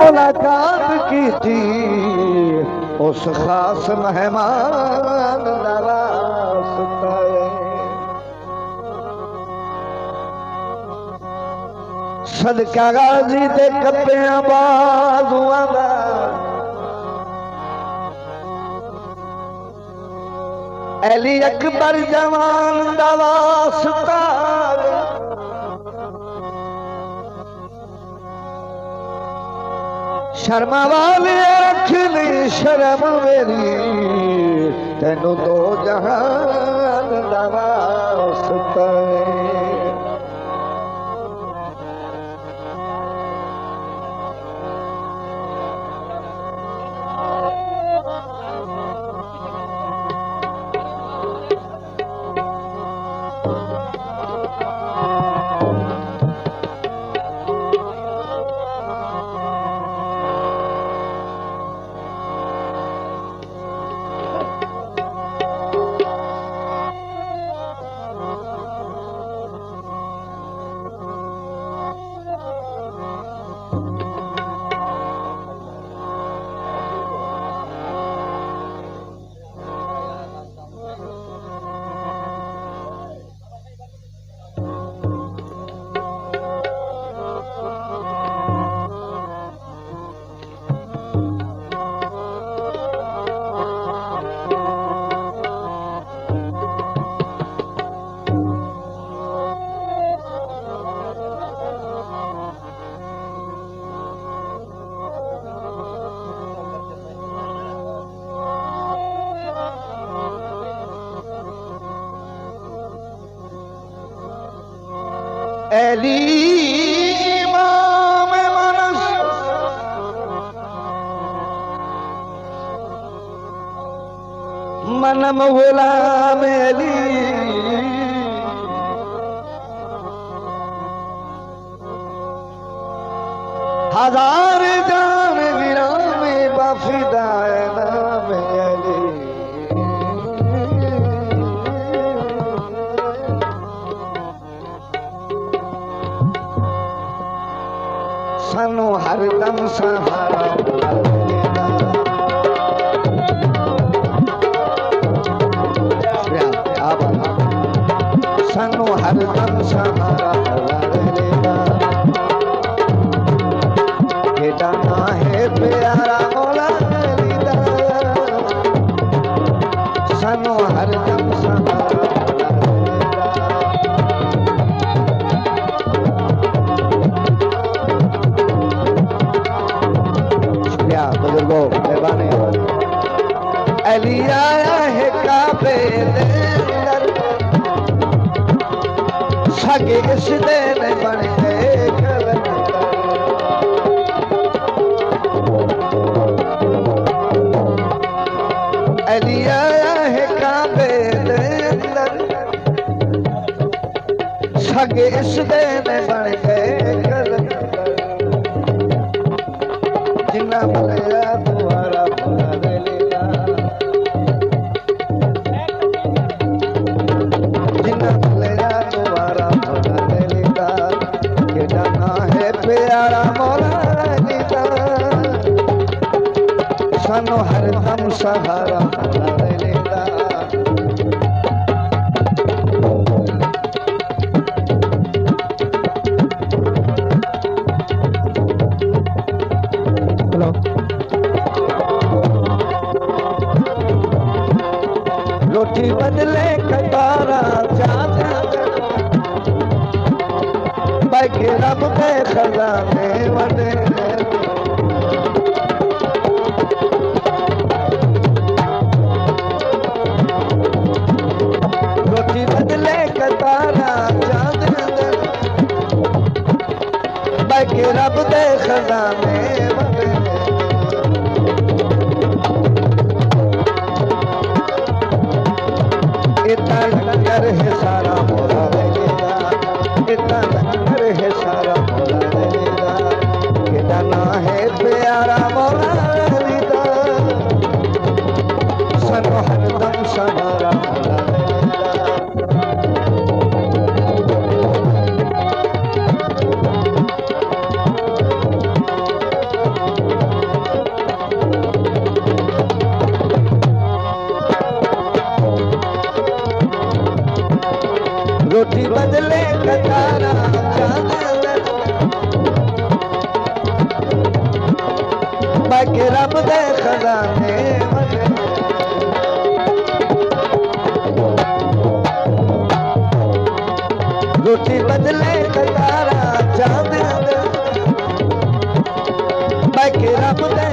मुलाकात की थी उस खास मेहमान नवाज़ सदका गाजी दे कप्पियां बाजुआं दा अली अकबर जवान दा वास्ता शर्मा वाले रखनी शर्म मेरी तेनू दो जहान दा वास्ता अली इमाम मनस मनम गुलाम अली हजार जान गिराम बफिदा नाम अली सानू हरदम सहारा सानू हरदम सहारा केड़ा ना है प्यारा मौला अली दा सानू हरदम सहारा बुजुर्गों मेहरबानी अली आया है काबे दे अंदर सगे इस दिन बन गए कलंदर अली आया है काबे दे अंदर सगे इस दिन बन गए कलंदर जिन्ना भले तुम्हारा भला दे लेगा जिन्ना भले तुम्हारा भला दे लेगा के जाना है प्यारा मौला अली दा सानू हरदम सहारा भला दे लेगा रोटी बदले कटारा चादर बाकी रब के खजाने वडे रोटी बदले कटारा चादर बाकी रब के खजाने वडे इतना लंगर है सारा मौला लेगा इतना लंगर है सारा मौला लेगा के जाना है प्यारा मौला लेगा सानू हरदम सहारा मौला लेगा बाकी रब दे खजाने रोटी बदले तारा चांद बाकी रब दे